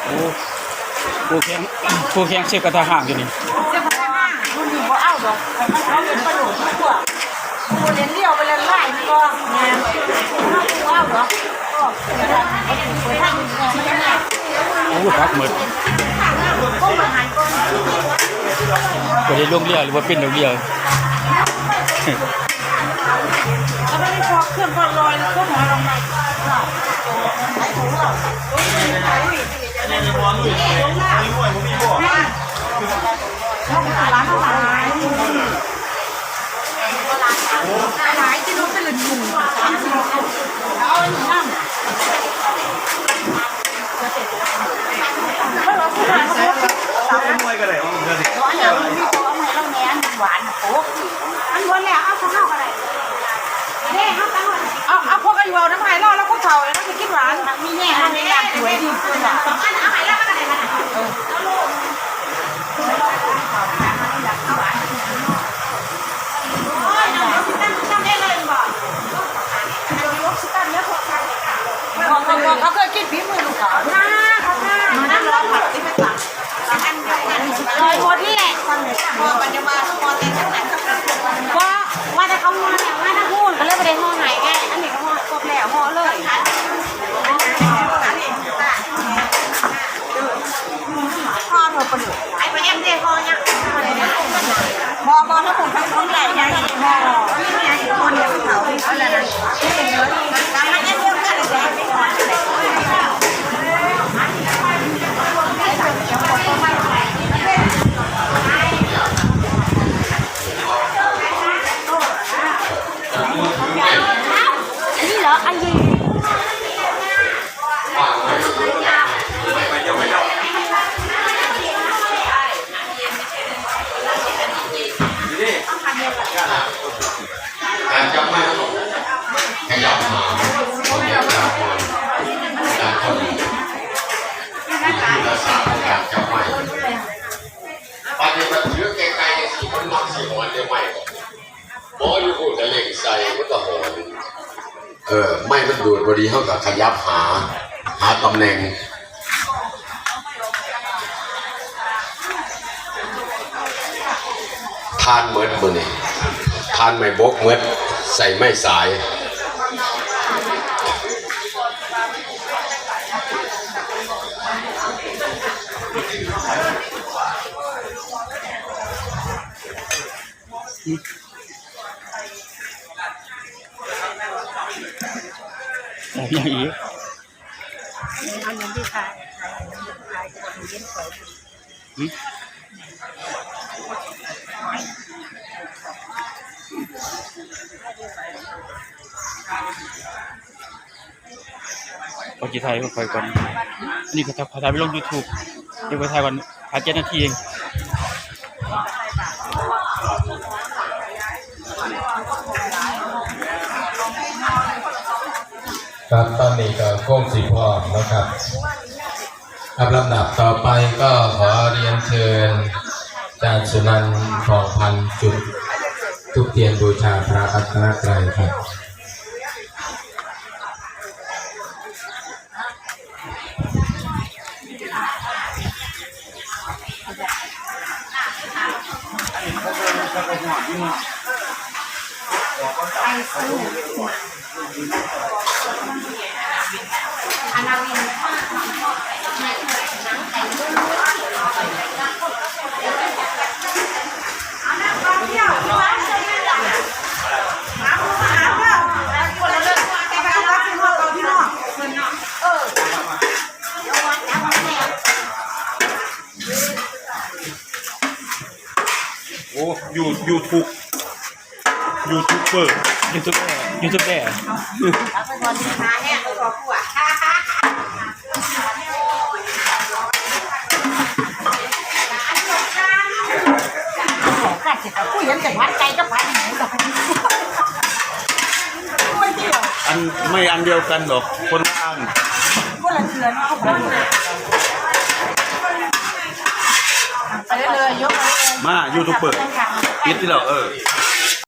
โอ้ผู้แข่งเชือกกระทะห่างอยู่นี่เจ้าพนักงานคุณอยู่บ่เอาดอกเขาเป็นประโยชน์ทุกตัวคุณเรียนเลี้ยวไปเรียนไล่นี่ก็งานเขาเอาดอกก็เดี๋ยวท่านโอ้พักหมดก็มาหายก่อนก็ได้ลงเรือหรือว่าเป็นดอกเรือแล้วไม่ได้พอเครื่องพอลอยก็หมอลงมาร้านหลายที่นู้นเป็นหลุดหมู่เอาหนึ่งน้ำมวยกันเลยว่าเงินร้อนอย่างนี้พี่โตเอาให้เราแหนหวานโอ้อันวันแล้วเอาข้าวอะไรเนี่ยเอาพวกกันอยู่น้ำไหลล่อแล้วก็เผาแล้วจะกินหวานมีแง่ทำในร้านสวยดีขึ้นอ่ะสองอันเอาไหลล่อมาไหนมาเอาลูกเขาเคยกินฝีมือลูกเขามานั่งรอผัดที่ไม่ตักลอยหัวที่แหละพอปัญญามาพอเต็มทั้งนั้นว่าแต่เขาห่อเนี่ยว่าถ้าพูดก็เลยไปได้ห่อไหนไงอันนี้ก็ห่อครบแล้วห่อเลยห่อเธอประดุไอ้ไปเอ็มเดห่อเนี่ยห่อถ้าผมทั้งคนใหญ่ใหญ่ห่อคนเดียวเขาอะไรนะแล้วมันเอ็มเดียวกันเลยไม่ห่อนี่เหรออันยีการจับไม้ขยับหางของเด็กดาวการคนที่ภาษาการจับไม้ปฏิบัติเยอะไกลๆในสี่คนมักสี่หอนได้ไหมหมออยู่พูดแต่เล่งใส่มันก็หอนไม่มันดูดพอดีเท่ากับขยับหาตำแหน่งทานเหมือนมือนี่ทานไม่บกเหมือนใส่ไม่สายอย่างอีกเอาเงินที่ขายคนเย็นสวยปกิไทยก็คอยก่อนนี่เขาถ่ายไปลง YouTube เดี๋ยวไปถ่ายก่อน7 นาทีเองครับตอนนี้ก็โค้งสีพร้อมนะครับลำดับต่อไปก็ขอเรียนเชิญอาจารย์สุนันท์ทองพันธ์จุดทุกเทียนบูชาพระรัตนตรัยครับอานาวินโอ้ยูทูบเบอร์ยูทูบแบร์เอาไปก่อนที่มาเนี่ยตัวผู้อ่ะกัดเสร็จแล้วผู้ยังจะพัดใจก็พัดหนูกับพัดไม่เดียวอันเดียวกันหรอกคนละอันคนละเชือนเอาไปเลยยกมายูทูบเบอร์ปิดที่เรา